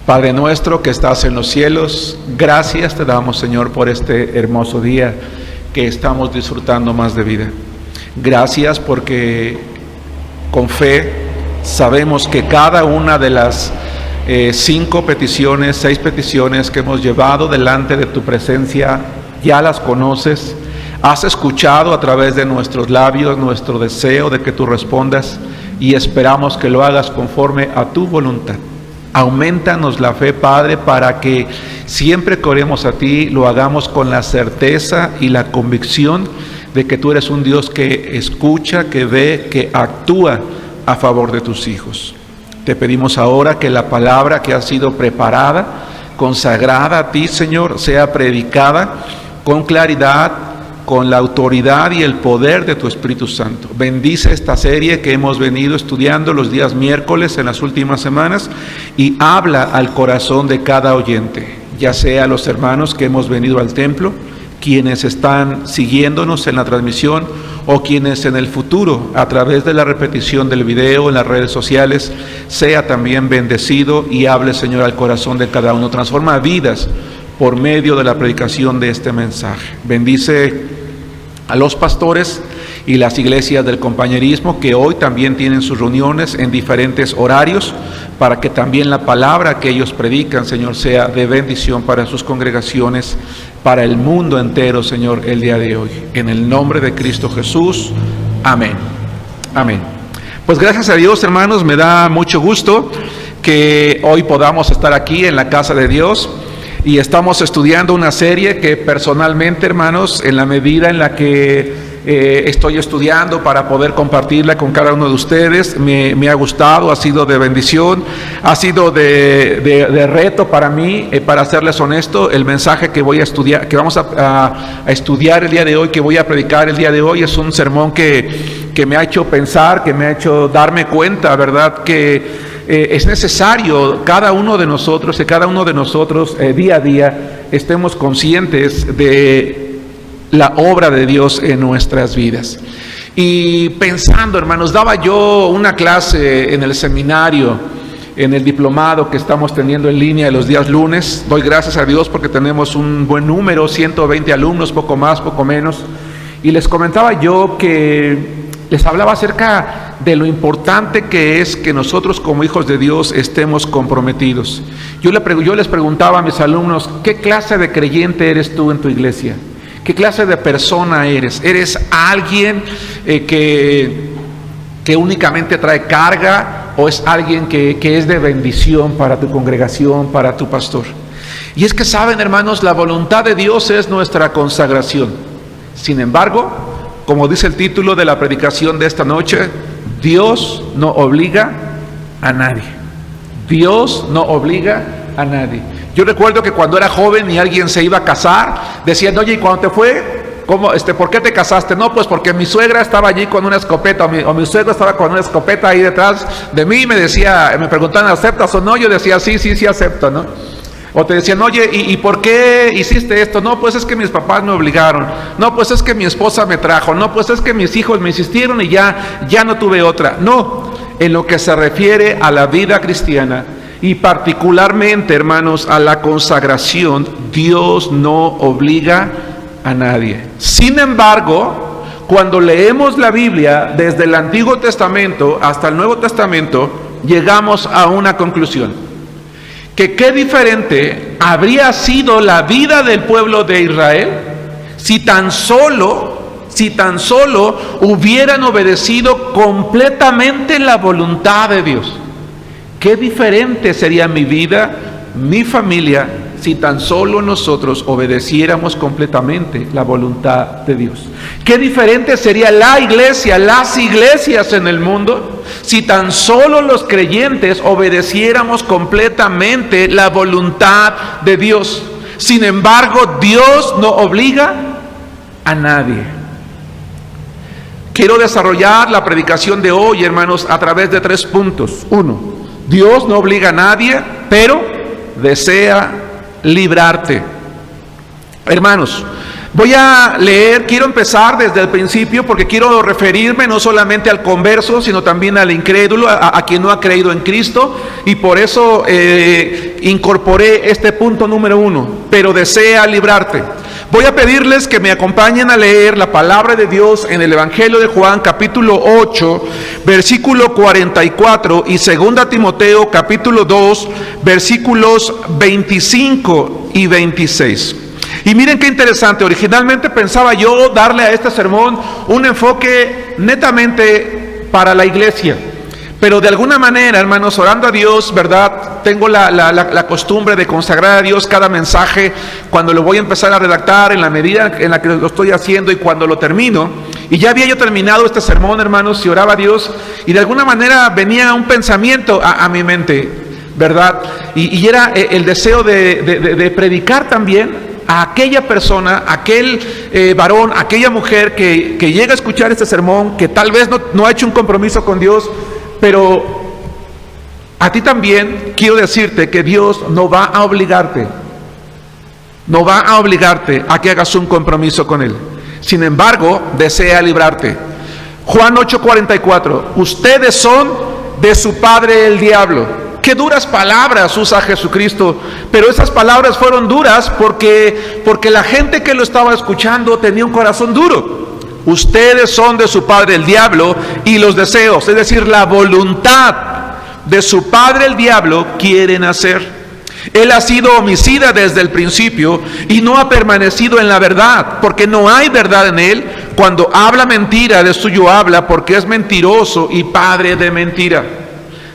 Padre nuestro que estás en los cielos, gracias te damos, Señor, por este hermoso día que estamos disfrutando más de vida. Gracias porque con fe sabemos que cada una de las 6 peticiones que hemos llevado delante de tu presencia, ya las conoces, has escuchado a través de nuestros labios nuestro deseo de que tú respondas y esperamos que lo hagas conforme a tu voluntad. Aumentanos la fe, Padre, para que siempre que oremos a ti lo hagamos con la certeza y la convicción de que tú eres un Dios que escucha, que ve, que actúa a favor de tus hijos. Te pedimos ahora que la palabra que ha sido preparada, consagrada a ti, Señor, sea predicada con claridad, con la autoridad y el poder de tu Espíritu Santo. Bendice esta serie que hemos venido estudiando los días miércoles en las últimas semanas y habla al corazón de cada oyente, ya sea los hermanos que hemos venido al templo, quienes están siguiéndonos en la transmisión o quienes en el futuro, a través de la repetición del video en las redes sociales, sea también bendecido y hable, Señor, al corazón de cada uno. Transforma vidas por medio de la predicación de este mensaje. Bendice a los pastores y las iglesias del compañerismo que hoy también tienen sus reuniones en diferentes horarios, para que también la palabra que ellos predican, Señor, sea de bendición para sus congregaciones, para el mundo entero, Señor, el día de hoy. En el nombre de Cristo Jesús, amén. Amén. Pues gracias a Dios, hermanos, me da mucho gusto que hoy podamos estar aquí en la casa de Dios. Y estamos estudiando una serie que personalmente, hermanos, en la medida en la que estoy estudiando para poder compartirla con cada uno de ustedes, me ha gustado, ha sido de bendición, ha sido de reto para mí, para serles honesto. El mensaje que voy a estudiar, que vamos a estudiar el día de hoy, que voy a predicar el día de hoy, es un sermón que me ha hecho pensar, que me ha hecho darme cuenta, ¿verdad?, que es necesario cada uno de nosotros, día a día estemos conscientes de la obra de Dios en nuestras vidas. Y pensando, hermanos, daba yo una clase en el seminario, en el diplomado que estamos teniendo en línea los días lunes. Doy gracias a Dios porque tenemos un buen número, 120 alumnos, poco más, poco menos. Y les comentaba yo que les hablaba acerca de lo importante que es que nosotros como hijos de Dios estemos comprometidos. Yo les preguntaba a mis alumnos, ¿qué clase de creyente eres tú en tu iglesia? ¿Qué clase de persona eres? ¿Eres alguien que únicamente trae carga o es alguien que es de bendición para tu congregación, para tu pastor? Y es que saben, hermanos, la voluntad de Dios es nuestra consagración. Sin embargo, como dice el título de la predicación de esta noche, Dios no obliga a nadie. Dios no obliga a nadie. Yo recuerdo que cuando era joven y alguien se iba a casar, decían, oye, ¿y cuándo te fue? ¿Cómo, ¿Por qué te casaste? No, pues porque mi suegra estaba allí con una escopeta, o mi suegro estaba con una escopeta ahí detrás de mí, me preguntaban, ¿aceptas o no? Yo decía, sí acepto, ¿no? O te decían, oye, ¿y por qué hiciste esto? No, pues es que mis papás me obligaron. No, pues es que mi esposa me trajo. No, pues es que mis hijos me insistieron y ya no tuve otra. No, en lo que se refiere a la vida cristiana y particularmente, hermanos, a la consagración, Dios no obliga a nadie. Sin embargo, cuando leemos la Biblia desde el Antiguo Testamento hasta el Nuevo Testamento, llegamos a una conclusión. Que qué diferente habría sido la vida del pueblo de Israel si tan solo hubieran obedecido completamente la voluntad de Dios. Qué diferente sería mi vida, mi familia, si tan solo nosotros obedeciéramos completamente la voluntad de Dios. Qué diferente sería la iglesia, las iglesias en el mundo, si tan solo los creyentes obedeciéramos completamente la voluntad de Dios. Sin embargo, Dios no obliga a nadie. Quiero desarrollar la predicación de hoy, hermanos, a través de 3 puntos. 1, Dios no obliga a nadie, pero desea librarte. Hermanos, Voy a leer, quiero empezar desde el principio porque quiero referirme no solamente al converso, sino también al incrédulo, a quien no ha creído en Cristo, y por eso incorporé este punto número 1, pero desea librarte. Voy a pedirles que me acompañen a leer la palabra de Dios en el Evangelio de Juan, capítulo 8, versículo 44, y 2 Timoteo, capítulo 2, versículos 25 y 26. Y miren qué interesante, originalmente pensaba yo darle a este sermón un enfoque netamente para la iglesia, pero de alguna manera, hermanos, orando a Dios, ¿verdad? Tengo la costumbre de consagrar a Dios cada mensaje cuando lo voy a empezar a redactar, en la medida en la que lo estoy haciendo y cuando lo termino. Y ya había yo terminado este sermón, hermanos, y oraba a Dios, y de alguna manera venía un pensamiento a mi mente, ¿verdad? Y era el deseo de predicar también a aquella persona, aquel varón, aquella mujer que llega a escuchar este sermón, que tal vez no ha hecho un compromiso con Dios, pero a ti también quiero decirte que Dios no va a obligarte a que hagas un compromiso con Él. Sin embargo, desea librarte. Juan 8:44, ustedes son de su padre el diablo. Qué duras palabras usa Jesucristo, pero esas palabras fueron duras porque la gente que lo estaba escuchando tenía un corazón duro. Ustedes son de su padre el diablo y los deseos, es decir, la voluntad de su padre el diablo quieren hacer. Él ha sido homicida desde el principio y no ha permanecido en la verdad, porque no hay verdad en él. Cuando habla mentira, de suyo habla, porque es mentiroso y padre de mentira.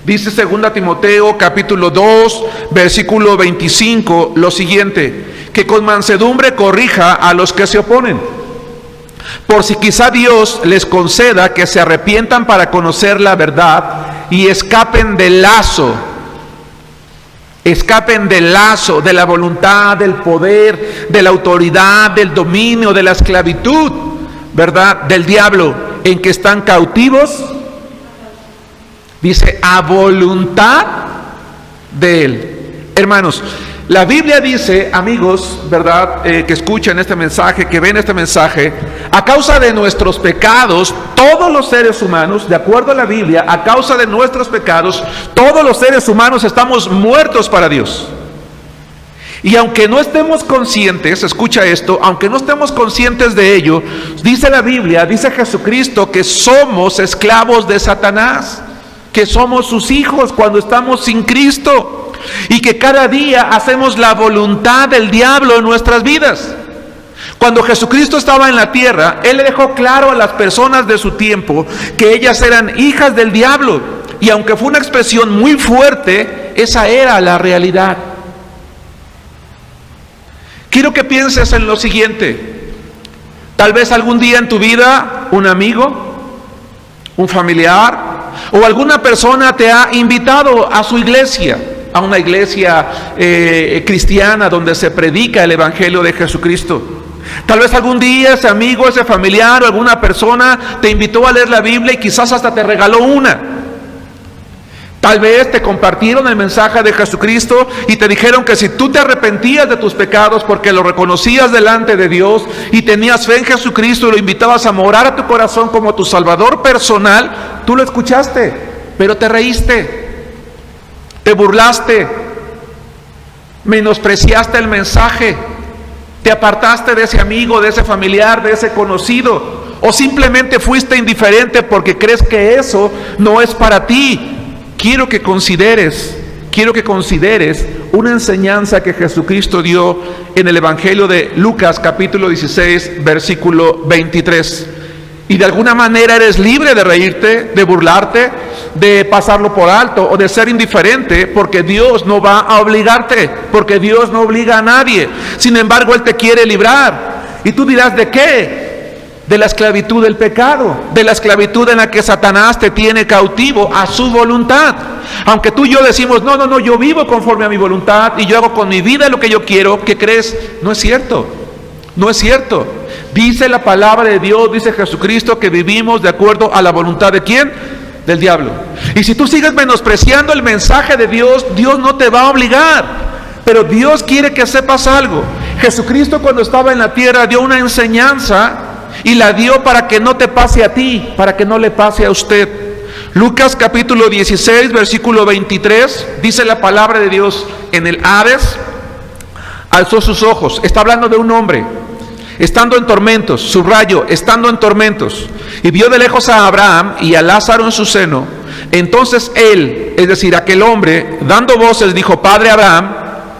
Dice 2 Timoteo capítulo 2 versículo 25 lo siguiente: que con mansedumbre corrija a los que se oponen, por si quizá Dios les conceda que se arrepientan para conocer la verdad y escapen del lazo de la voluntad, del poder, de la autoridad, del dominio, de la esclavitud, ¿verdad?, del diablo, en que están cautivos. Dice, a voluntad de Él. Hermanos, la Biblia dice, amigos, ¿verdad?, que escuchan este mensaje, que ven este mensaje, a causa de nuestros pecados, todos los seres humanos, de acuerdo a la Biblia, a causa de nuestros pecados, todos los seres humanos estamos muertos para Dios. Y aunque no estemos conscientes, escucha esto, aunque no estemos conscientes de ello, dice la Biblia, dice Jesucristo, que somos esclavos de Satanás, que somos sus hijos cuando estamos sin Cristo, y que cada día hacemos la voluntad del diablo en nuestras vidas. Cuando Jesucristo estaba en la tierra, Él le dejó claro a las personas de su tiempo que ellas eran hijas del diablo, y aunque fue una expresión muy fuerte, esa era la realidad. Quiero que pienses en lo siguiente: tal vez algún día en tu vida un amigo, un familiar o alguna persona te ha invitado a su iglesia, a una iglesia cristiana donde se predica el Evangelio de Jesucristo. Tal vez algún día ese amigo, ese familiar o alguna persona te invitó a leer la Biblia y quizás hasta te regaló una. Tal vez te compartieron el mensaje de Jesucristo y te dijeron que si tú te arrepentías de tus pecados porque lo reconocías delante de Dios y tenías fe en Jesucristo y lo invitabas a morar a tu corazón como tu Salvador personal, tú lo escuchaste, pero te reíste, te burlaste, menospreciaste el mensaje, te apartaste de ese amigo, de ese familiar, de ese conocido, o simplemente fuiste indiferente porque crees que eso no es para ti. Quiero que consideres una enseñanza que Jesucristo dio en el Evangelio de Lucas capítulo 16 versículo 23. Y de alguna manera eres libre de reírte, de burlarte, de pasarlo por alto o de ser indiferente, porque Dios no va a obligarte, porque Dios no obliga a nadie. Sin embargo, Él te quiere librar. Y tú dirás, ¿de qué? De la esclavitud del pecado, de la esclavitud en la que Satanás te tiene cautivo a su voluntad. Aunque tú y yo decimos, no, yo vivo conforme a mi voluntad y yo hago con mi vida lo que yo quiero, ¿qué crees? No es cierto, no es cierto. Dice la palabra de Dios, dice Jesucristo, que vivimos de acuerdo a la voluntad ¿de quién? Del diablo. Y si tú sigues menospreciando el mensaje de Dios, Dios no te va a obligar. Pero Dios quiere que sepas algo. Jesucristo, cuando estaba en la tierra, dio una enseñanza y la dio para que no te pase a ti, para que no le pase a usted. Lucas capítulo 16, versículo 23, dice la palabra de Dios: en el Hades alzó sus ojos. Está hablando de un hombre estando en tormentos, subrayo, estando en tormentos, y vio de lejos a Abraham y a Lázaro en su seno. Entonces él, es decir, aquel hombre, dando voces, dijo: Padre Abraham,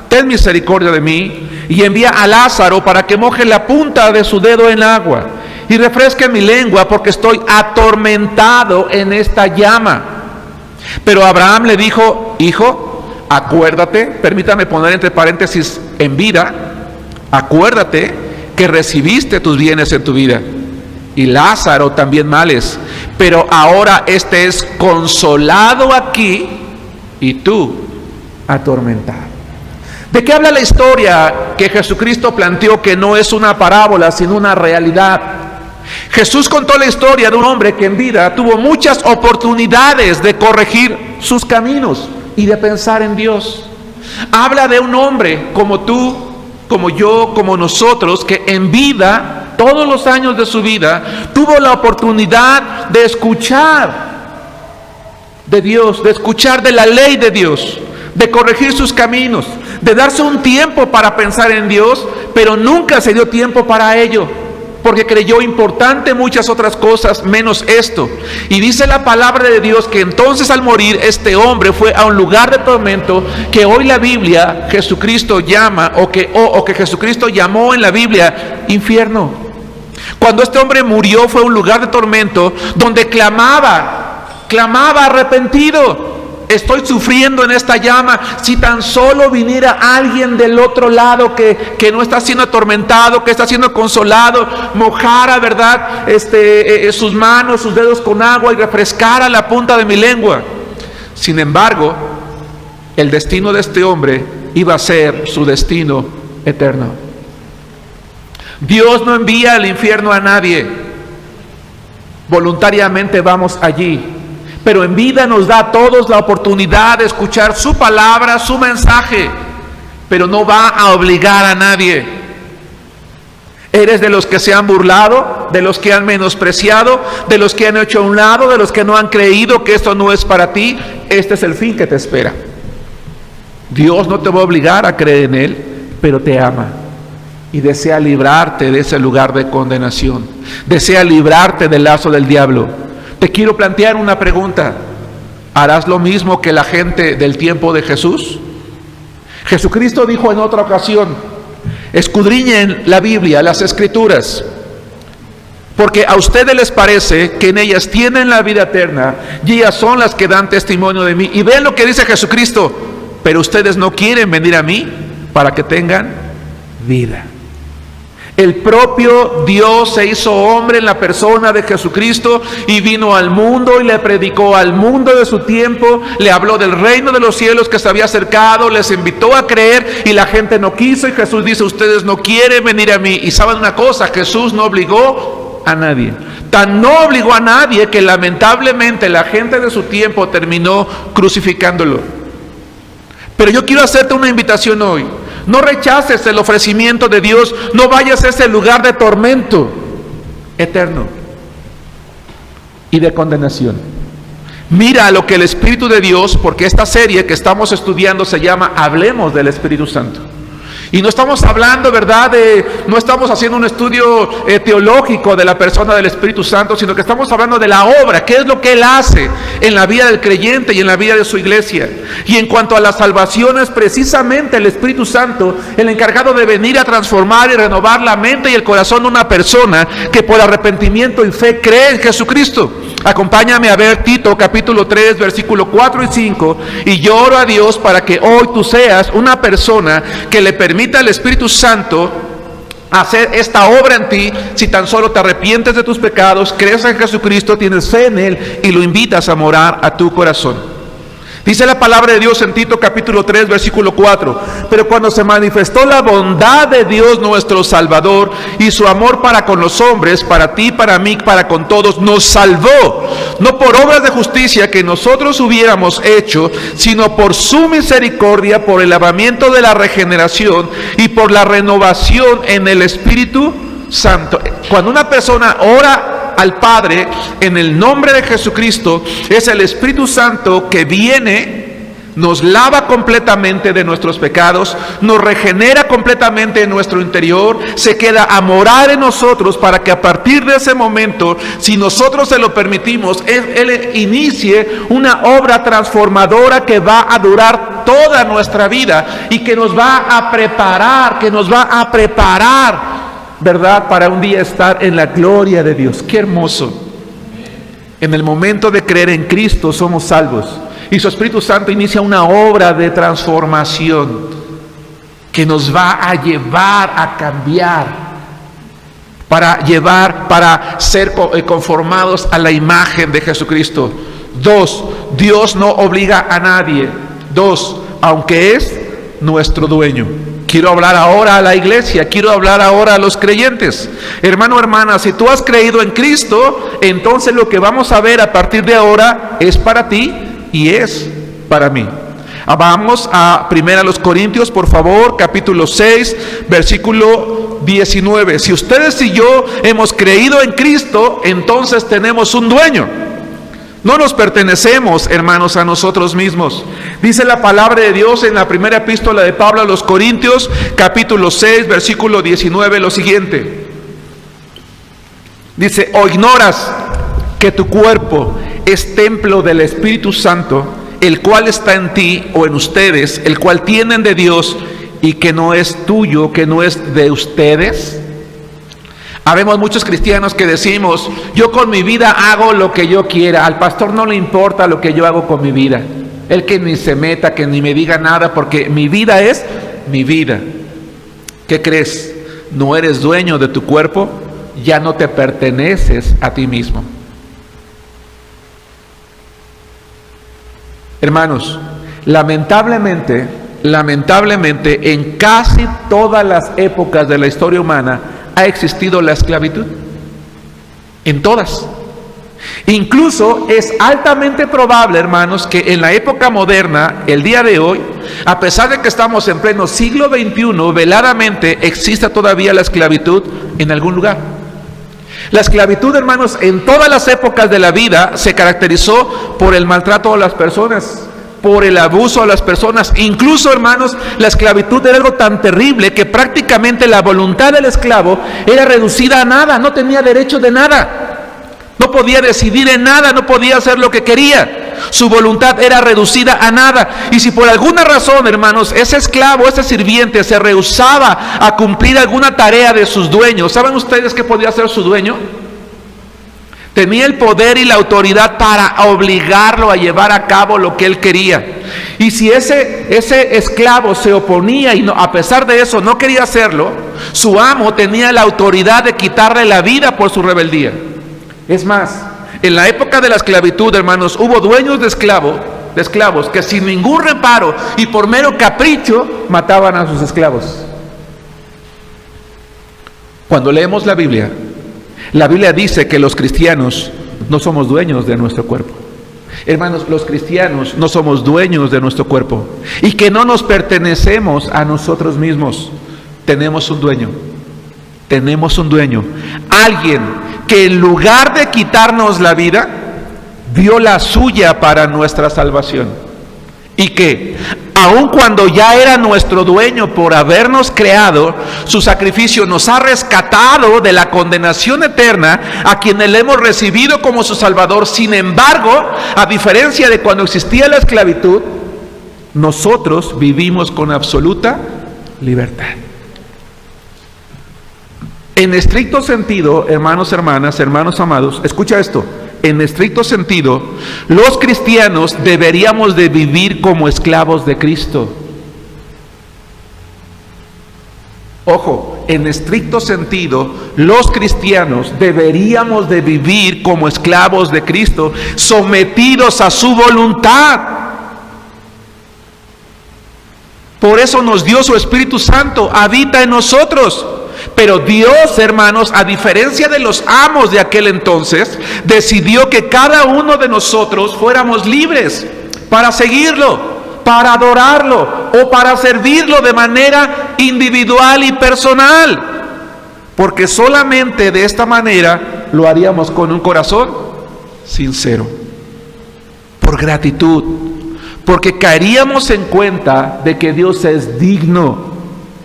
ten misericordia de mí, y envía a Lázaro para que moje la punta de su dedo en agua y refresque mi lengua, porque estoy atormentado en esta llama. Pero Abraham le dijo: Hijo, acuérdate, permítame poner entre paréntesis, en vida, acuérdate que recibiste tus bienes en tu vida, y Lázaro también males, pero ahora este es consolado aquí y tú atormentado. ¿De qué habla la historia que Jesucristo planteó, que no es una parábola sino una realidad? Jesús contó la historia de un hombre que en vida tuvo muchas oportunidades de corregir sus caminos y de pensar en Dios. Habla de un hombre como tú, como yo, como nosotros, que en vida, todos los años de su vida, tuvo la oportunidad de escuchar de Dios, de escuchar de la ley de Dios, de corregir sus caminos, de darse un tiempo para pensar en Dios, pero nunca se dio tiempo para ello, porque creyó importante muchas otras cosas menos esto. Y dice la palabra de Dios que entonces al morir este hombre fue a un lugar de tormento que hoy la Biblia Jesucristo llama, o que Jesucristo llamó en la Biblia, infierno. Cuando este hombre murió fue un lugar de tormento donde clamaba arrepentido: estoy sufriendo en esta llama. Si tan solo viniera alguien del otro lado que no está siendo atormentado, que está siendo consolado, mojara, ¿verdad?, sus manos, sus dedos con agua y refrescara la punta de mi lengua. Sin embargo, el destino de este hombre iba a ser su destino eterno. Dios no envía al infierno a nadie. Voluntariamente vamos allí, pero en vida nos da a todos la oportunidad de escuchar su palabra, su mensaje, pero no va a obligar a nadie. ¿Eres de los que se han burlado, de los que han menospreciado, de los que han hecho a un lado, de los que no han creído que esto no es para ti? Este es el fin que te espera. Dios no te va a obligar a creer en Él, pero te ama y desea librarte de ese lugar de condenación, desea librarte del lazo del diablo. Te quiero plantear una pregunta: ¿harás lo mismo que la gente del tiempo de Jesús? Jesucristo dijo en otra ocasión: escudriñen la Biblia, las Escrituras, porque a ustedes les parece que en ellas tienen la vida eterna, y ellas son las que dan testimonio de mí. Y ven lo que dice Jesucristo: pero ustedes no quieren venir a mí para que tengan vida. El propio Dios se hizo hombre en la persona de Jesucristo y vino al mundo y le predicó al mundo de su tiempo, le habló del reino de los cielos que se había acercado, les invitó a creer y la gente no quiso, y Jesús dice: ustedes no quieren venir a mí. Y saben una cosa, Jesús no obligó a nadie. Tan no obligó a nadie que lamentablemente la gente de su tiempo terminó crucificándolo. Pero yo quiero hacerte una invitación hoy: no rechaces el ofrecimiento de Dios, no vayas a ese lugar de tormento eterno y de condenación. Mira lo que el Espíritu de Dios, porque esta serie que estamos estudiando se llama Hablemos del Espíritu Santo. Y no estamos hablando, ¿verdad?, no estamos haciendo un estudio teológico de la persona del Espíritu Santo, sino que estamos hablando de la obra, qué es lo que Él hace en la vida del creyente y en la vida de su iglesia. Y en cuanto a la salvación, es precisamente el Espíritu Santo el encargado de venir a transformar y renovar la mente y el corazón de una persona que por arrepentimiento y fe cree en Jesucristo. Acompáñame a ver Tito capítulo 3, versículo 4 y 5. Y yo oro a Dios para que hoy tú seas una persona que le permita al Espíritu Santo hacer esta obra en ti, si tan solo te arrepientes de tus pecados, crees en Jesucristo, tienes fe en Él y lo invitas a morar a tu corazón. Dice la palabra de Dios en Tito capítulo 3, versículo 4. Pero cuando se manifestó la bondad de Dios nuestro Salvador y su amor para con los hombres, para ti, para mí, para con todos, nos salvó, no por obras de justicia que nosotros hubiéramos hecho, sino por su misericordia, por el lavamiento de la regeneración y por la renovación en el Espíritu Santo. Cuando una persona ora al Padre en el nombre de Jesucristo, es el Espíritu Santo que viene, nos lava completamente de nuestros pecados, nos regenera completamente en nuestro interior, se queda a morar en nosotros para que a partir de ese momento, si nosotros se lo permitimos, Él inicie una obra transformadora que va a durar toda nuestra vida y que nos va a preparar, ¿verdad? Para un día estar en la gloria de Dios. ¡Qué hermoso! En el momento de creer en Cristo somos salvos. Y su Espíritu Santo inicia una obra de transformación que nos va a llevar a cambiar, para ser conformados a la imagen de Jesucristo. 2, Dios no obliga a nadie. 2, aunque es nuestro dueño. Quiero hablar ahora a la iglesia, quiero hablar ahora a los creyentes. Hermano, hermana, si tú has creído en Cristo, entonces lo que vamos a ver a partir de ahora es para ti y es para mí. Vamos a 1 Corintios, por favor, capítulo 6, versículo 19. Si ustedes y yo hemos creído en Cristo, entonces tenemos un dueño. No nos pertenecemos, hermanos, a nosotros mismos. Dice la palabra de Dios en la primera epístola de Pablo a los Corintios, capítulo 6, versículo 19, lo siguiente. Dice: ¿o ignoras que tu cuerpo es templo del Espíritu Santo, el cual está en ti o en ustedes, el cual tienen de Dios y que no es tuyo, que no es de ustedes? Habemos muchos cristianos que decimos: yo con mi vida hago lo que yo quiera, al pastor no le importa lo que yo hago con mi vida, él que ni se meta, que ni me diga nada, porque mi vida es mi vida. ¿Qué crees? No eres dueño de tu cuerpo, ya no te perteneces a ti mismo. Hermanos, lamentablemente, en casi todas las épocas de la historia humana ha existido la esclavitud. En todas. Incluso es altamente probable, hermanos, que en la época moderna, el día de hoy, a pesar de que estamos en pleno siglo XXI, veladamente exista todavía la esclavitud en algún lugar. La esclavitud, hermanos, en todas las épocas de la vida se caracterizó por el maltrato a las personas, por el abuso a las personas. Incluso, hermanos, la esclavitud era algo tan terrible que prácticamente la voluntad del esclavo era reducida a nada, no tenía derecho de nada, no podía decidir en nada, no podía hacer lo que quería, su voluntad era reducida a nada. Y si por alguna razón, hermanos, ese esclavo, ese sirviente se rehusaba a cumplir alguna tarea de sus dueños, ¿saben ustedes qué podía hacer su dueño? Tenía el poder y la autoridad para obligarlo a llevar a cabo lo que él quería. Y si ese esclavo se oponía y no, a pesar de eso no quería hacerlo, su amo tenía la autoridad de quitarle la vida por su rebeldía. Es más, en la época de la esclavitud, hermanos, hubo dueños de esclavos que sin ningún reparo y por mero capricho mataban a sus esclavos. Cuando leemos la Biblia dice que los cristianos no somos dueños de nuestro cuerpo. Hermanos, los cristianos no somos dueños de nuestro cuerpo y que no nos pertenecemos a nosotros mismos. Tenemos un dueño. Alguien que en lugar de quitarnos la vida, dio la suya para nuestra salvación. Y que, aun cuando ya era nuestro dueño por habernos creado, su sacrificio nos ha rescatado de la condenación eterna, a quienes le hemos recibido como su Salvador. Sin embargo, a diferencia de cuando existía la esclavitud, nosotros vivimos con absoluta libertad. En estricto sentido, hermanos, hermanas, hermanos amados, escucha esto. En estricto sentido, los cristianos deberíamos de vivir como esclavos de Cristo. Ojo, en estricto sentido, los cristianos deberíamos de vivir como esclavos de Cristo, sometidos a su voluntad. Por eso nos dio su Espíritu Santo, habita en nosotros. Pero Dios, hermanos, a diferencia de los amos de aquel entonces, decidió que cada uno de nosotros fuéramos libres para seguirlo, para adorarlo o para servirlo de manera individual y personal. Porque solamente de esta manera lo haríamos con un corazón sincero, por gratitud, porque caeríamos en cuenta de que Dios es digno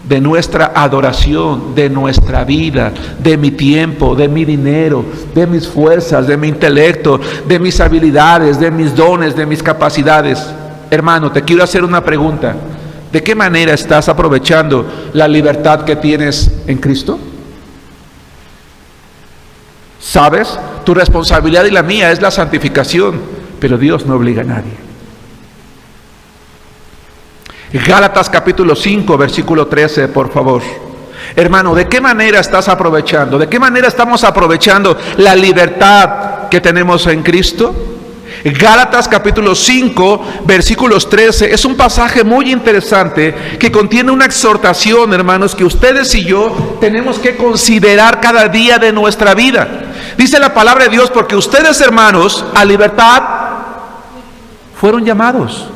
de nuestra adoración, de nuestra vida, de mi tiempo, de mi dinero, de mis fuerzas, de mi intelecto, de mis habilidades, de mis dones, de mis capacidades. Hermano, te quiero hacer una pregunta. ¿De qué manera estás aprovechando la libertad que tienes en Cristo? ¿Sabes? Tu responsabilidad y la mía es la santificación, pero Dios no obliga a nadie. Gálatas capítulo 5, versículo 13, por favor. Hermano, ¿de qué manera estás aprovechando? ¿De qué manera estamos aprovechando la libertad que tenemos en Cristo? Gálatas capítulo 5, versículos 13, es un pasaje muy interesante que contiene una exhortación, hermanos, que ustedes y yo tenemos que considerar cada día de nuestra vida. Dice la palabra de Dios, porque ustedes, hermanos, a libertad fueron llamados.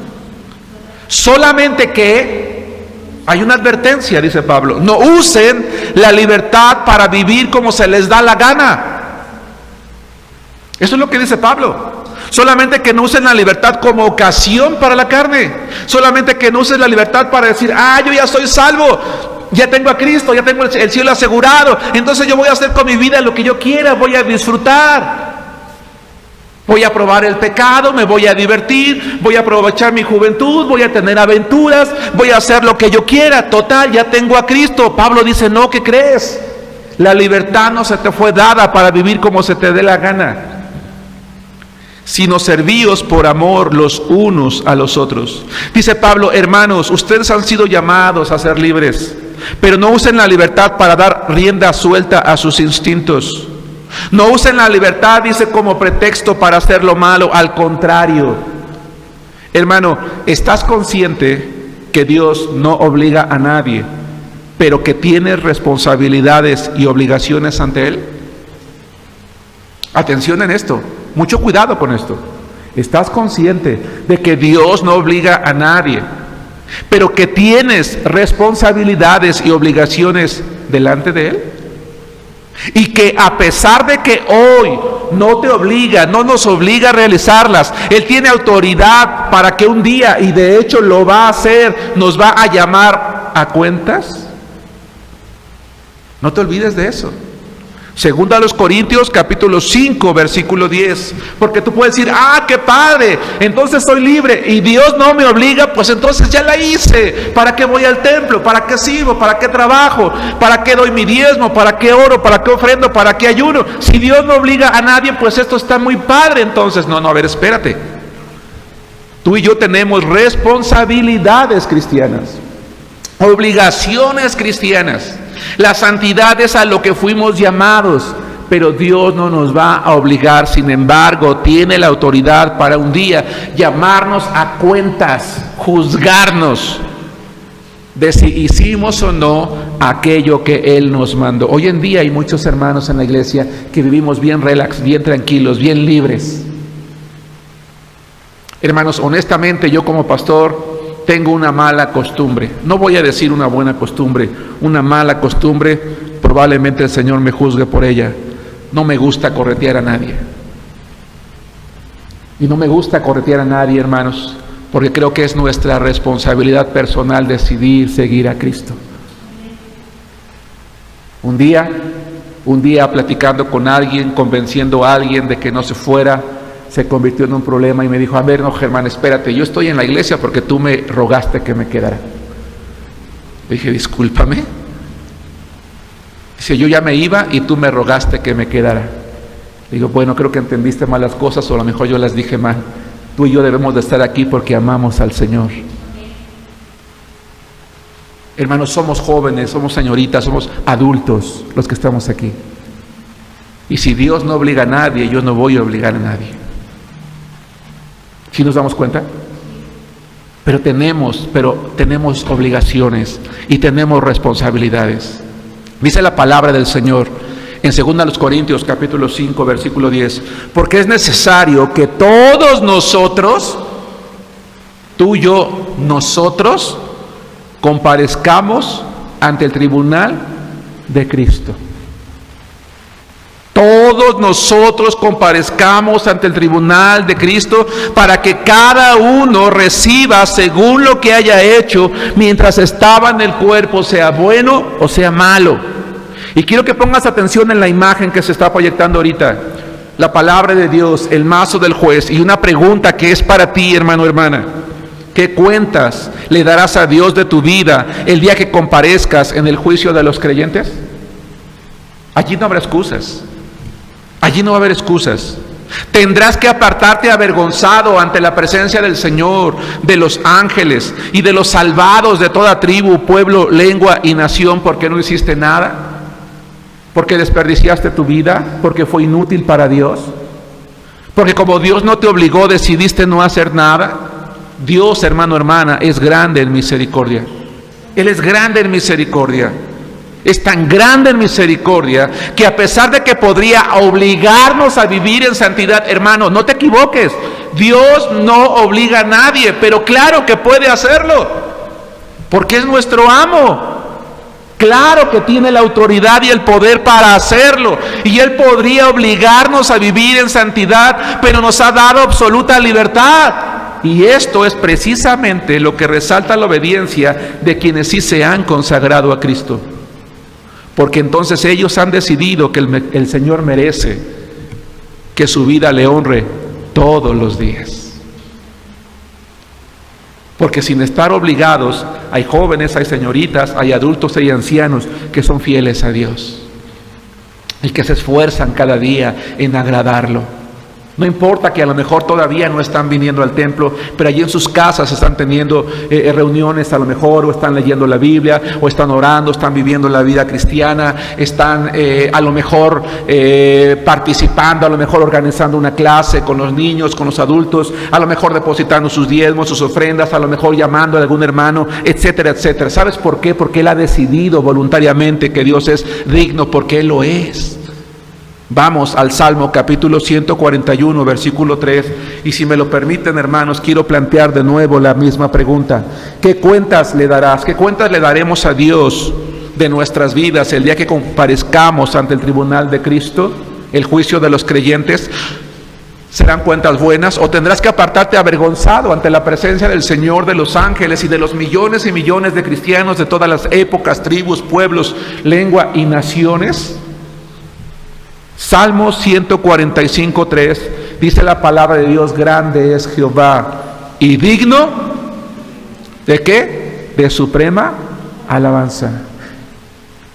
Solamente que hay una advertencia, dice Pablo: no usen la libertad para vivir como se les da la gana. Eso es lo que dice Pablo. Solamente que no usen la libertad como ocasión para la carne. Solamente que no usen la libertad para decir: yo ya soy salvo, ya tengo a Cristo, ya tengo el cielo asegurado, entonces yo voy a hacer con mi vida lo que yo quiera, voy a disfrutar. Voy a probar el pecado, me voy a divertir, voy a aprovechar mi juventud, voy a tener aventuras, voy a hacer lo que yo quiera. Total, ya tengo a Cristo. Pablo dice: no, ¿qué crees? La libertad no se te fue dada para vivir como se te dé la gana, sino servíos por amor los unos a los otros. Dice Pablo: hermanos, ustedes han sido llamados a ser libres, pero no usen la libertad para dar rienda suelta a sus instintos. No usen la libertad, dice, como pretexto para hacer lo malo. Al contrario, hermano, ¿estás consciente que Dios no obliga a nadie, pero que tienes responsabilidades y obligaciones ante Él? Atención en esto, mucho cuidado con esto. ¿Estás consciente de que Dios no obliga a nadie, pero que tienes responsabilidades y obligaciones delante de Él? Y que a pesar de que hoy no te obliga, no nos obliga a realizarlas, Él tiene autoridad para que un día, y de hecho lo va a hacer, nos va a llamar a cuentas. No te olvides de eso. Segunda a los Corintios capítulo 5 versículo 10. Porque tú puedes decir: qué padre, entonces soy libre y Dios no me obliga, pues entonces ya la hice. ¿Para qué voy al templo? ¿Para qué sirvo? ¿Para qué trabajo? ¿Para qué doy mi diezmo? ¿Para qué oro? ¿Para qué ofrendo? ¿Para qué ayuno? Si Dios no obliga a nadie, pues esto está muy padre. Entonces, no, a ver, espérate. Tú y yo tenemos responsabilidades cristianas, obligaciones cristianas. La santidad es a lo que fuimos llamados, pero Dios no nos va a obligar. Sin embargo, tiene la autoridad para un día llamarnos a cuentas, juzgarnos de si hicimos o no aquello que Él nos mandó. Hoy en día hay muchos hermanos en la iglesia que vivimos bien relax, bien tranquilos, bien libres. Hermanos, honestamente, yo como pastor tengo una mala costumbre. No voy a decir una buena costumbre, una mala costumbre. Probablemente el Señor me juzgue por ella. No me gusta corretear a nadie. Y no me gusta corretear a nadie, hermanos, porque creo que es nuestra responsabilidad personal decidir seguir a Cristo. Un día platicando con alguien, convenciendo a alguien de que no se fuera, se convirtió en un problema y me dijo: a ver, no, Germán, espérate, yo estoy en la iglesia porque tú me rogaste que me quedara. Le dije: discúlpame. Dice: yo ya me iba y tú me rogaste que me quedara. Le digo: bueno, creo que entendiste mal las cosas, o a lo mejor yo las dije mal. Tú y yo debemos de estar aquí porque amamos al Señor. Hermanos, somos jóvenes, somos señoritas, somos adultos los que estamos aquí. Y si Dios no obliga a nadie, yo no voy a obligar a nadie. ¿Sí nos damos cuenta? pero tenemos obligaciones y tenemos responsabilidades. Dice la palabra del Señor en 2 Corintios capítulo 5 versículo 10, porque es necesario que todos nosotros, tú y yo, nosotros, comparezcamos ante el tribunal de Cristo. Todos nosotros comparezcamos ante el tribunal de Cristo para que cada uno reciba según lo que haya hecho mientras estaba en el cuerpo, sea bueno o sea malo. Y quiero que pongas atención en la imagen que se está proyectando ahorita. La palabra de Dios, el mazo del juez, y una pregunta que es para ti, hermano, hermana. ¿Qué cuentas le darás a Dios de tu vida el día que comparezcas en el juicio de los creyentes? Allí no habrá excusas. Allí no va a haber excusas. Tendrás que apartarte avergonzado ante la presencia del Señor, de los ángeles y de los salvados de toda tribu, pueblo, lengua y nación, porque no hiciste nada, porque desperdiciaste tu vida, porque fue inútil para Dios, porque como Dios no te obligó, decidiste no hacer nada. Dios, hermano, hermana, es grande en misericordia. Él es grande en misericordia. Es tan grande en misericordia que a pesar de que podría obligarnos a vivir en santidad, hermano, no te equivoques, Dios no obliga a nadie, pero claro que puede hacerlo, porque es nuestro amo. Claro que tiene la autoridad y el poder para hacerlo, y Él podría obligarnos a vivir en santidad, pero nos ha dado absoluta libertad. Y esto es precisamente lo que resalta la obediencia de quienes sí se han consagrado a Cristo. Porque entonces ellos han decidido que el Señor merece que su vida le honre todos los días. Porque sin estar obligados, hay jóvenes, hay señoritas, hay adultos, hay ancianos que son fieles a Dios y que se esfuerzan cada día en agradarlo. No importa que a lo mejor todavía no están viniendo al templo, pero allí en sus casas están teniendo reuniones a lo mejor, o están leyendo la Biblia, o están orando, están viviendo la vida cristiana, están a lo mejor participando, a lo mejor organizando una clase con los niños, con los adultos, a lo mejor depositando sus diezmos, sus ofrendas, a lo mejor llamando a algún hermano, etcétera, etcétera. ¿Sabes por qué? Porque Él ha decidido voluntariamente que Dios es digno, porque Él lo es. Vamos al Salmo capítulo 141, versículo 3, y si me lo permiten, hermanos, quiero plantear de nuevo la misma pregunta. ¿Qué cuentas le darás? ¿Qué cuentas le daremos a Dios de nuestras vidas el día que comparezcamos ante el tribunal de Cristo, el juicio de los creyentes? ¿Serán cuentas buenas o tendrás que apartarte avergonzado ante la presencia del Señor, de los ángeles y de los millones y millones de cristianos de todas las épocas, tribus, pueblos, lengua y naciones? Salmo 145:3 dice la palabra de Dios: grande es Jehová y digno ¿de qué? De suprema alabanza.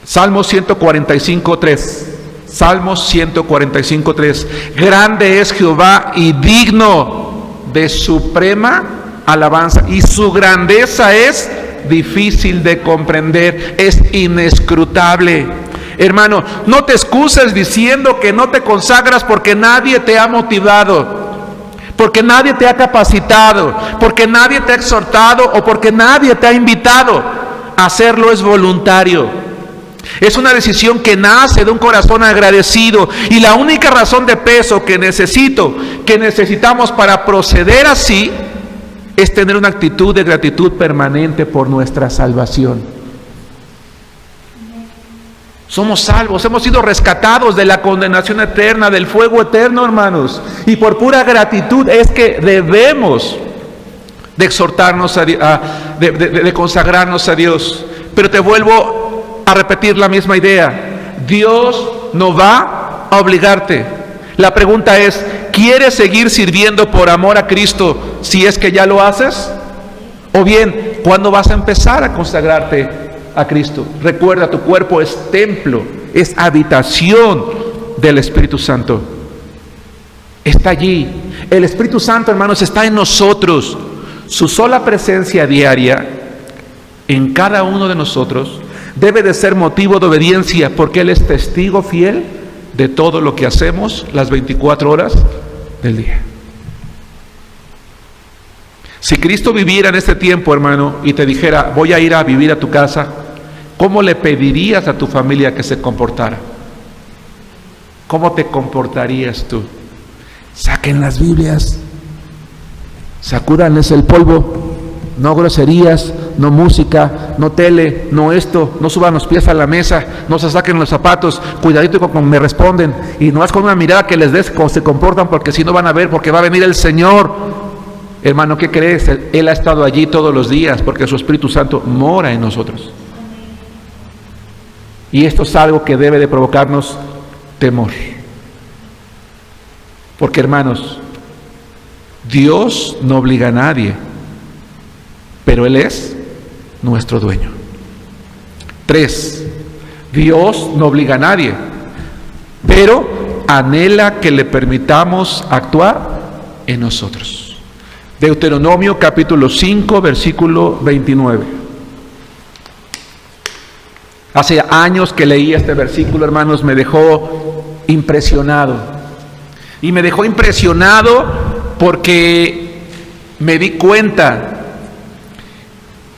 Salmo 145:3. Salmo 145:3. Grande es Jehová y digno de suprema alabanza, y su grandeza es difícil de comprender, es inescrutable. Hermano, no te excuses diciendo que no te consagras porque nadie te ha motivado, porque nadie te ha capacitado, porque nadie te ha exhortado o porque nadie te ha invitado. Hacerlo es voluntario. Es una decisión que nace de un corazón agradecido, y la única razón de peso que necesitamos para proceder así es tener una actitud de gratitud permanente por nuestra salvación. Somos salvos, hemos sido rescatados de la condenación eterna, del fuego eterno, hermanos, y por pura gratitud es que debemos de exhortarnos de consagrarnos a Dios. Pero te vuelvo a repetir la misma idea: Dios no va a obligarte. La pregunta es: ¿quieres seguir sirviendo por amor a Cristo si es que ya lo haces? O bien, ¿cuándo vas a empezar a consagrarte a Cristo? Recuerda, tu cuerpo es templo, es habitación del Espíritu Santo. Está allí. El Espíritu Santo, hermanos, está en nosotros. Su sola presencia diaria en cada uno de nosotros debe de ser motivo de obediencia, porque Él es testigo fiel de todo lo que hacemos las 24 horas del día. Si Cristo viviera en este tiempo, hermano, y te dijera, voy a ir a vivir a tu casa, ¿cómo le pedirías a tu familia que se comportara? ¿Cómo te comportarías tú? Saquen las Biblias, sacúdanles el polvo, no groserías, no música, no tele, no esto, no suban los pies a la mesa, no se saquen los zapatos, cuidadito con me responden, y no es con una mirada que les des cómo se comportan, porque si no van a ver, porque va a venir el Señor. Hermano, ¿qué crees? Él ha estado allí todos los días, porque su Espíritu Santo mora en nosotros. Y esto es algo que debe de provocarnos temor. Porque, hermanos, Dios no obliga a nadie, pero Él es nuestro dueño. 3. Dios no obliga a nadie, pero anhela que le permitamos actuar en nosotros. Deuteronomio capítulo 5, versículo 29. Hace años que leí este versículo, hermanos, me dejó impresionado. Y me dejó impresionado porque me di cuenta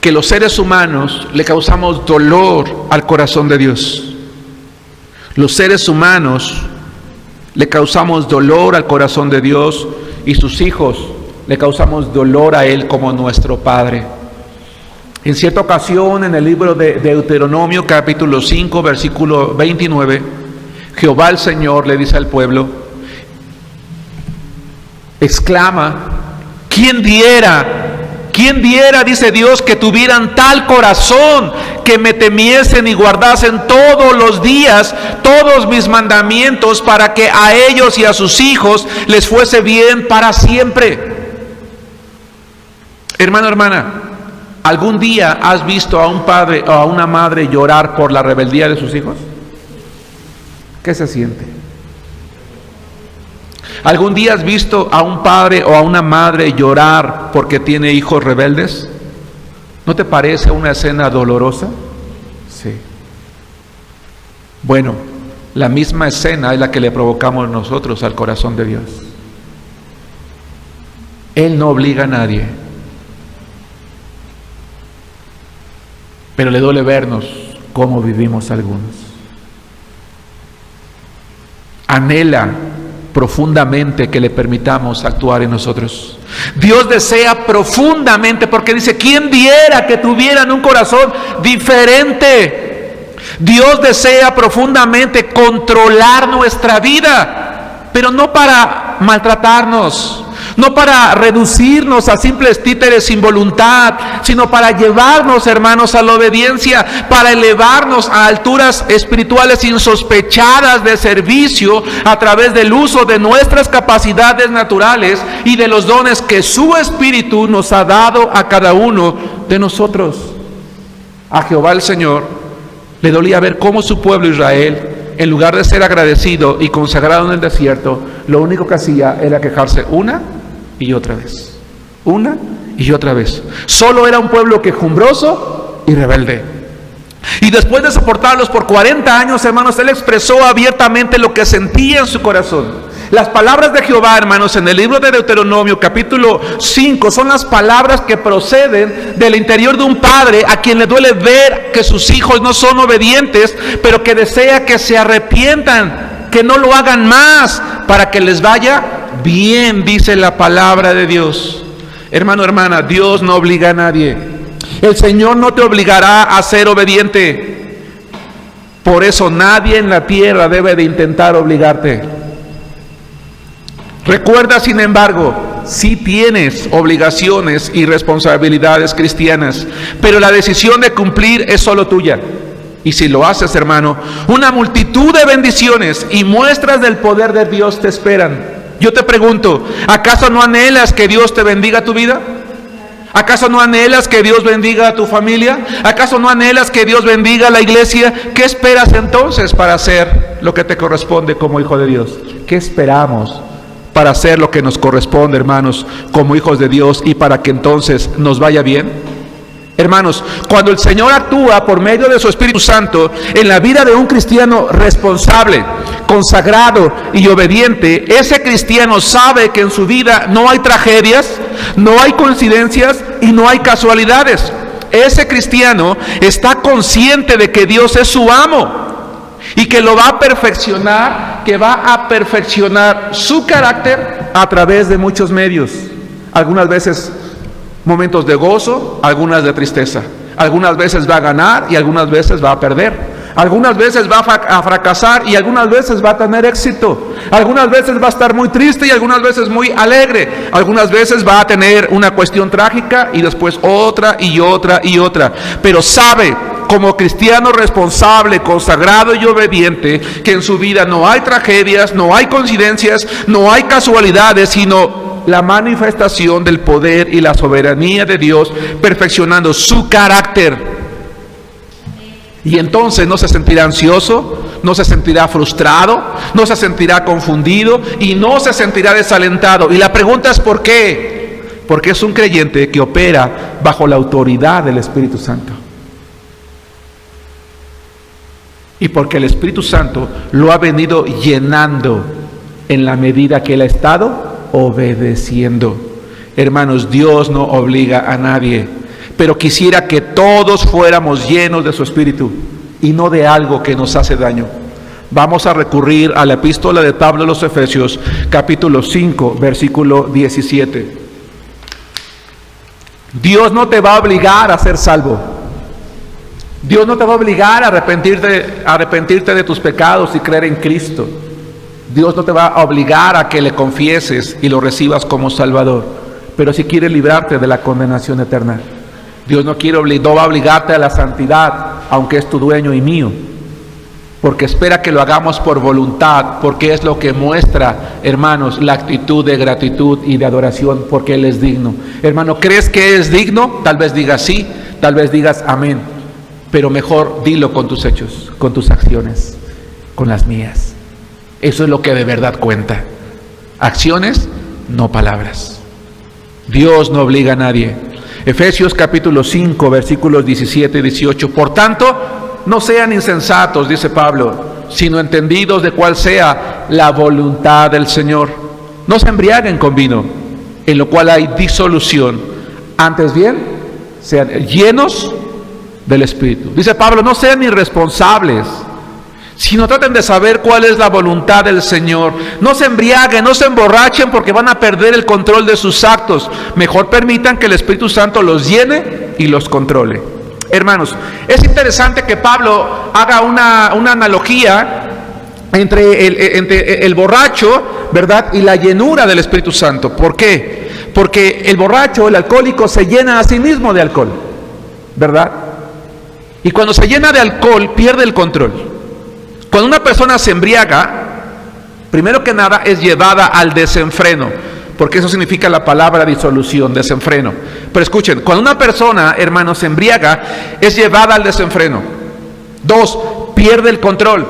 que los seres humanos le causamos dolor al corazón de Dios. Los seres humanos le causamos dolor al corazón de Dios, y sus hijos le causamos dolor a Él como nuestro Padre. En cierta ocasión, en el libro de Deuteronomio capítulo 5, versículo 29, Jehová el Señor le dice al pueblo, exclama, ¿quién diera, dice Dios, que tuvieran tal corazón, que me temiesen y guardasen todos los días todos mis mandamientos, para que a ellos y a sus hijos les fuese bien para siempre? Hermano, hermana, ¿algún día has visto a un padre o a una madre llorar por la rebeldía de sus hijos? ¿Qué se siente? ¿Algún día has visto a un padre o a una madre llorar porque tiene hijos rebeldes? ¿No te parece una escena dolorosa? Sí. Bueno, la misma escena es la que le provocamos nosotros al corazón de Dios. Él no obliga a nadie, pero le duele vernos cómo vivimos algunos. Anhela profundamente que le permitamos actuar en nosotros. Dios desea profundamente, porque dice, ¿quién diera que tuvieran un corazón diferente? Dios desea profundamente controlar nuestra vida, pero no para maltratarnos, no para reducirnos a simples títeres sin voluntad, sino para llevarnos, hermanos, a la obediencia, para elevarnos a alturas espirituales insospechadas de servicio a través del uso de nuestras capacidades naturales y de los dones que su Espíritu nos ha dado a cada uno de nosotros. A Jehová el Señor le dolía ver cómo su pueblo Israel, en lugar de ser agradecido y consagrado en el desierto, lo único que hacía era quejarse una y otra vez, una y otra vez. Solo era un pueblo quejumbroso y rebelde. Y después de soportarlos por 40 años, hermanos, Él expresó abiertamente lo que sentía en su corazón. Las palabras de Jehová, hermanos, en el libro de Deuteronomio capítulo 5, son las palabras que proceden del interior de un padre a quien le duele ver que sus hijos no son obedientes, pero que desea que se arrepientan, que no lo hagan más, para que les vaya bien, dice la palabra de Dios. Hermano, hermana, Dios no obliga a nadie. El Señor no te obligará a ser obediente. Por eso nadie en la tierra debe de intentar obligarte. Recuerda, sin embargo, sí tienes obligaciones y responsabilidades cristianas, pero la decisión de cumplir es solo tuya. Y si lo haces, hermano, una multitud de bendiciones y muestras del poder de Dios te esperan. Yo te pregunto, ¿acaso no anhelas que Dios te bendiga tu vida? ¿Acaso no anhelas que Dios bendiga a tu familia? ¿Acaso no anhelas que Dios bendiga a la iglesia? ¿Qué esperas entonces para hacer lo que te corresponde como hijo de Dios? ¿Qué esperamos para hacer lo que nos corresponde, hermanos, como hijos de Dios, y para que entonces nos vaya bien? Hermanos, cuando el Señor actúa por medio de su Espíritu Santo en la vida de un cristiano responsable, consagrado y obediente, ese cristiano sabe que en su vida no hay tragedias, no hay coincidencias y no hay casualidades. Ese cristiano está consciente de que Dios es su amo y que lo va a perfeccionar, que va a perfeccionar su carácter a través de muchos medios. Algunas veces momentos de gozo, algunas de tristeza. Algunas veces va a ganar y algunas veces va a perder. Algunas veces va a fracasar y algunas veces va a tener éxito. Algunas veces va a estar muy triste y algunas veces muy alegre. Algunas veces va a tener una cuestión trágica y después otra y otra y otra. Pero sabe, como cristiano responsable, consagrado y obediente, que en su vida no hay tragedias, no hay coincidencias, no hay casualidades, sino la manifestación del poder y la soberanía de Dios perfeccionando su carácter. Y entonces no se sentirá ansioso, no se sentirá frustrado, no se sentirá confundido y no se sentirá desalentado. Y la pregunta es ¿por qué? Porque es un creyente que opera bajo la autoridad del Espíritu Santo. Y porque el Espíritu Santo lo ha venido llenando en la medida que él ha estado obedeciendo. Hermanos, Dios no obliga a nadie, pero quisiera que todos fuéramos llenos de su Espíritu y no de algo que nos hace daño. Vamos a recurrir a la epístola de Pablo a los Efesios, capítulo 5, versículo 17. Dios no te va a obligar a ser salvo. Dios no te va a obligar a arrepentirte de tus pecados y creer en Cristo. Dios no te va a obligar a que le confieses y lo recibas como Salvador, pero si quiere librarte de la condenación eterna. Dios no va a obligarte a la santidad, aunque es tu dueño y mío, porque espera que lo hagamos por voluntad, porque es lo que muestra, hermanos, la actitud de gratitud y de adoración, porque Él es digno. Hermano, ¿crees que es digno? Tal vez digas sí, tal vez digas amén, pero mejor dilo con tus hechos, con tus acciones, con las mías. Eso es lo que de verdad cuenta. Acciones, no palabras. Dios no obliga a nadie. Efesios capítulo 5, versículos 17 y 18. Por tanto, no sean insensatos, dice Pablo, sino entendidos de cuál sea la voluntad del Señor. No se embriaguen con vino, en lo cual hay disolución. Antes bien, sean llenos del Espíritu. Dice Pablo, no sean irresponsables, sino traten de saber cuál es la voluntad del Señor. No se embriaguen, no se emborrachen porque van a perder el control de sus actos. Mejor permitan que el Espíritu Santo los llene y los controle. Hermanos, es interesante que Pablo haga una analogía entre el borracho, ¿verdad?, y la llenura del Espíritu Santo. ¿Por qué? Porque el borracho, el alcohólico, se llena a sí mismo de alcohol, ¿verdad? Y cuando se llena de alcohol, pierde el control. Cuando una persona se embriaga, primero que nada es llevada al desenfreno, porque eso significa la palabra disolución, desenfreno. Pero escuchen, cuando una persona, hermanos, se embriaga, es llevada al desenfreno. 2, pierde el control.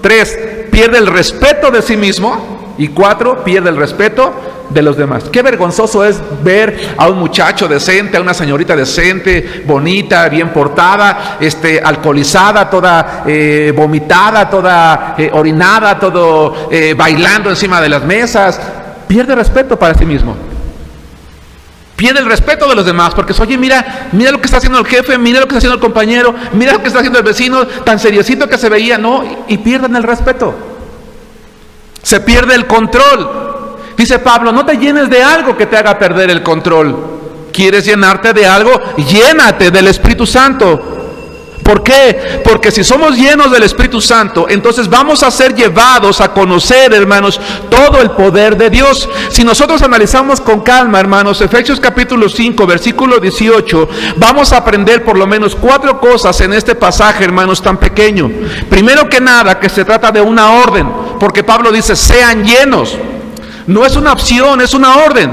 3, pierde el respeto de sí mismo. Y 4, pierde el respeto de los demás. Qué vergonzoso es ver a un muchacho decente, a una señorita decente, bonita, bien portada, alcoholizada, toda vomitada, toda orinada, todo bailando encima de las mesas. Pierde respeto para sí mismo. Pierde el respeto de los demás, porque oye, mira lo que está haciendo el jefe, mira lo que está haciendo el compañero, mira lo que está haciendo el vecino, tan seriosito que se veía, ¿no? Y pierden el respeto. Se pierde el control. Dice Pablo, no te llenes de algo que te haga perder el control. ¿Quieres llenarte de algo? Llénate del Espíritu Santo. ¿Por qué? Porque si somos llenos del Espíritu Santo, entonces vamos a ser llevados a conocer, hermanos, todo el poder de Dios. Si nosotros analizamos con calma, hermanos, Efesios capítulo 5, versículo 18, vamos a aprender por lo menos 4 cosas en este pasaje, hermanos, tan pequeño. Primero que nada, que se trata de una orden, porque Pablo dice, sean llenos. No es una opción, es una orden.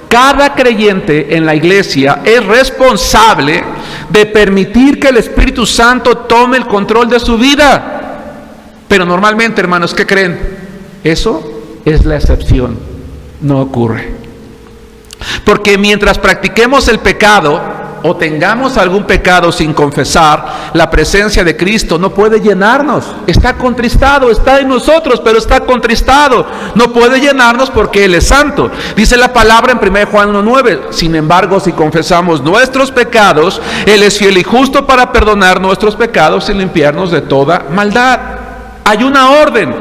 Cada creyente en la iglesia es responsable de permitir que el Espíritu Santo tome el control de su vida. Pero normalmente, hermanos, ¿qué creen? Eso es la excepción, no ocurre. Porque mientras practiquemos el pecado, o tengamos algún pecado sin confesar, la presencia de Cristo no puede llenarnos. Está contristado, está en nosotros, pero está contristado. No puede llenarnos porque Él es santo. Dice la palabra en 1 Juan 1:9: sin embargo, si confesamos nuestros pecados, Él es fiel y justo para perdonar nuestros pecados y limpiarnos de toda maldad. Hay una orden,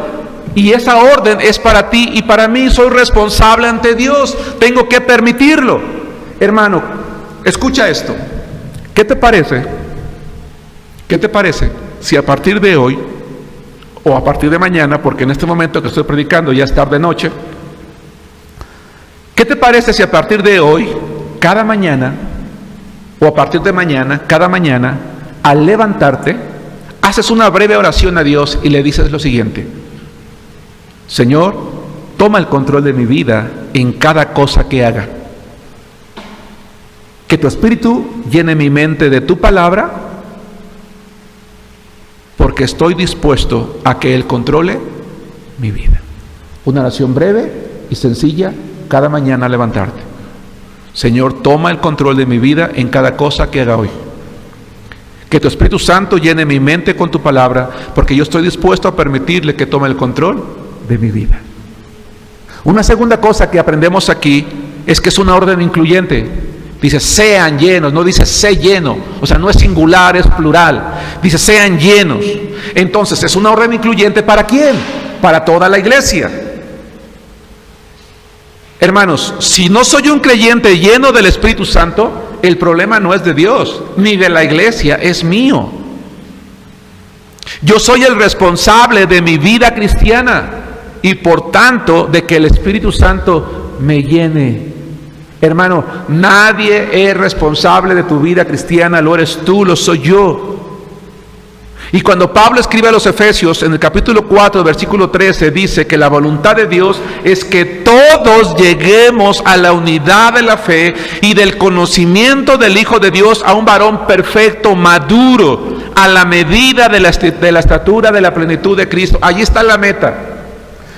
y esa orden es para ti y para mí. Soy responsable ante Dios, tengo que permitirlo. Hermano, escucha esto. ¿Qué te parece? ¿Qué te parece si a partir de hoy o a partir de mañana, porque en este momento que estoy predicando ya es tarde noche, ¿qué te parece si a partir de hoy, cada mañana, o a partir de mañana, cada mañana, al levantarte, haces una breve oración a Dios y le dices lo siguiente: Señor, toma el control de mi vida en cada cosa que haga. Que tu Espíritu llene mi mente de tu palabra, porque estoy dispuesto a que Él controle mi vida. Una oración breve y sencilla cada mañana al levantarte. Señor, toma el control de mi vida en cada cosa que haga hoy. Que tu Espíritu Santo llene mi mente con tu palabra, porque yo estoy dispuesto a permitirle que tome el control de mi vida. Una segunda cosa que aprendemos aquí es que es una orden incluyente. Dice sean llenos, no dice sé lleno, o sea, no es singular, es plural. Dice sean llenos. Entonces es una orden incluyente. ¿Para quién? Para toda la iglesia. Hermanos, si no soy un creyente lleno del Espíritu Santo, el problema no es de Dios ni de la iglesia, es mío. Yo soy el responsable de mi vida cristiana y por tanto de que el Espíritu Santo me llene. Hermano, nadie es responsable de tu vida cristiana, lo eres tú, lo soy yo. Y cuando Pablo escribe a los Efesios, en el capítulo 4, versículo 13, dice que la voluntad de Dios es que todos lleguemos a la unidad de la fe y del conocimiento del Hijo de Dios, a un varón perfecto, maduro, a la medida de la estatura de la plenitud de Cristo. Allí está la meta.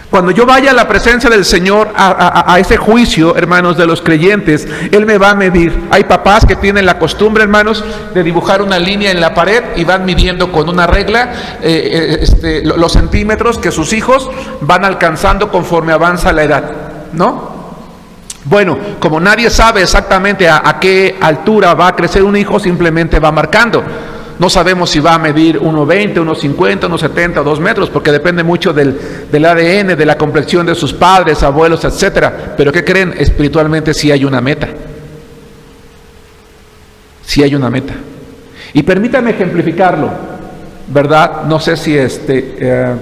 Cuando yo vaya a la presencia del Señor, a ese juicio, hermanos, de los creyentes, Él me va a medir. Hay papás que tienen la costumbre, hermanos, de dibujar una línea en la pared y van midiendo con una regla los centímetros que sus hijos van alcanzando conforme avanza la edad, ¿no? Bueno, como nadie sabe exactamente a qué altura va a crecer un hijo, simplemente va marcando. No sabemos si va a medir 1,20, 1,50, 1,70 o 2 metros, porque depende mucho del ADN, de la complexión de sus padres, abuelos, etcétera. Pero ¿qué creen? Espiritualmente sí hay una meta. Sí hay una meta. Y permítame ejemplificarlo, ¿verdad? No sé si desde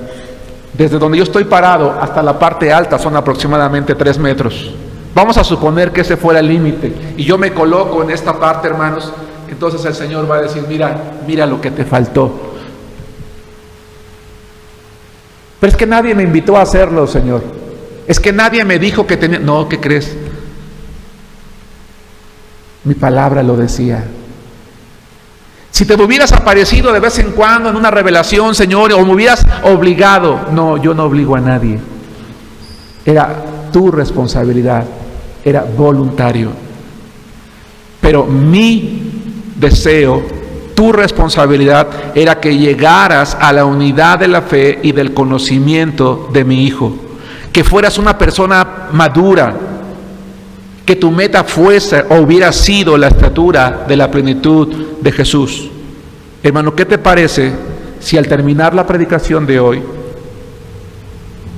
donde yo estoy parado hasta la parte alta son aproximadamente 3 metros. Vamos a suponer que ese fuera el límite y yo me coloco en esta parte, hermanos. Entonces el Señor va a decir, mira lo que te faltó. Pero es que nadie me invitó a hacerlo, Señor. Es que nadie me dijo que tenía... No, ¿qué crees? Mi palabra lo decía. Si te hubieras aparecido de vez en cuando en una revelación, Señor, o me hubieras obligado. No, yo no obligo a nadie. Era tu responsabilidad. Era voluntario. Pero mi deseo, tu responsabilidad era que llegaras a la unidad de la fe y del conocimiento de mi Hijo, que fueras una persona madura, que tu meta fuese o hubiera sido la estatura de la plenitud de Jesús. Hermano, ¿qué te parece si al terminar la predicación de hoy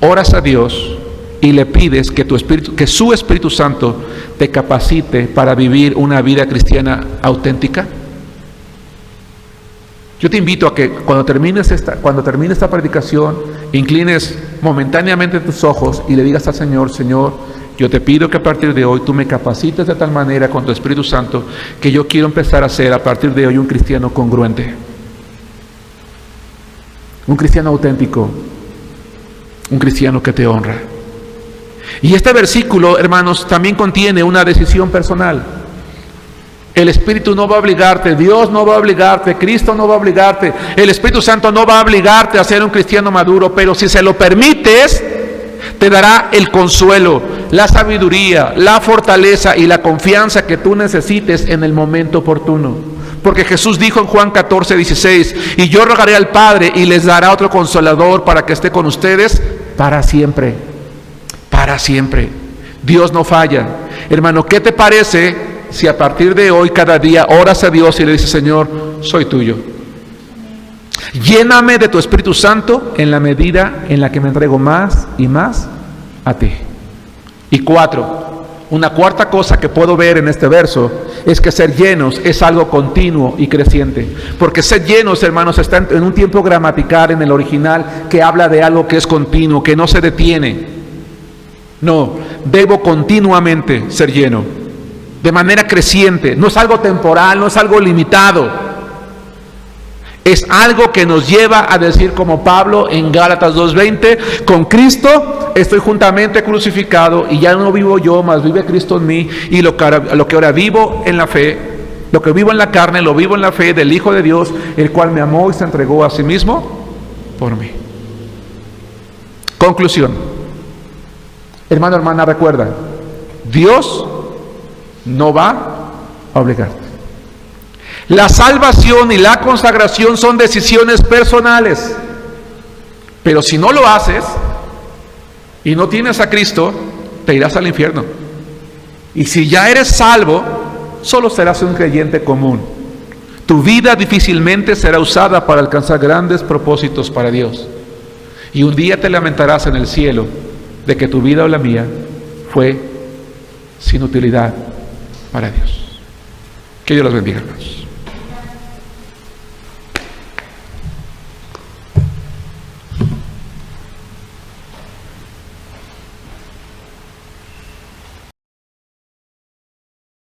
oras a Dios y le pides que su Espíritu Santo te capacite para vivir una vida cristiana auténtica? Yo te invito a que cuando termine esta predicación, inclines momentáneamente tus ojos y le digas al Señor, Señor, yo te pido que a partir de hoy tú me capacites de tal manera con tu Espíritu Santo que yo quiero empezar a ser a partir de hoy un cristiano congruente, un cristiano auténtico, un cristiano que te honra. Y este versículo, hermanos, también contiene una decisión personal. El Espíritu no va a obligarte, Dios no va a obligarte, Cristo no va a obligarte, el Espíritu Santo no va a obligarte a ser un cristiano maduro, pero si se lo permites, te dará el consuelo, la sabiduría, la fortaleza y la confianza que tú necesites en el momento oportuno. Porque Jesús dijo en Juan 14:16, y yo rogaré al Padre y les dará otro consolador para que esté con ustedes para siempre. Para siempre. Dios no falla. Hermano, ¿qué te parece si a partir de hoy, cada día, oras a Dios y le dices: Señor, soy tuyo? Lléname de tu Espíritu Santo en la medida en la que me entrego más y más a ti. Y 4, una cuarta cosa que puedo ver en este verso es que ser llenos es algo continuo y creciente. Porque ser llenos, hermanos, está en un tiempo gramatical en el original que habla de algo que es continuo, que no se detiene. No, debo continuamente ser lleno, de manera creciente. No es algo temporal, no es algo limitado. Es algo que nos lleva a decir como Pablo en Gálatas 2:20, con Cristo estoy juntamente crucificado y ya no vivo yo, mas vive Cristo en mí, y lo que ahora vivo en la fe, lo que vivo en la carne, lo vivo en la fe del Hijo de Dios, el cual me amó y se entregó a sí mismo por mí. Conclusión. Hermano, hermana, recuerda, Dios no va a obligarte. La salvación y la consagración son decisiones personales. Pero si no lo haces y no tienes a Cristo, te irás al infierno. Y si ya eres salvo, solo serás un creyente común. Tu vida difícilmente será usada para alcanzar grandes propósitos para Dios. Y un día te lamentarás en el cielo de que tu vida o la mía fue sin utilidad para Dios. Que Dios los bendiga, hermanos.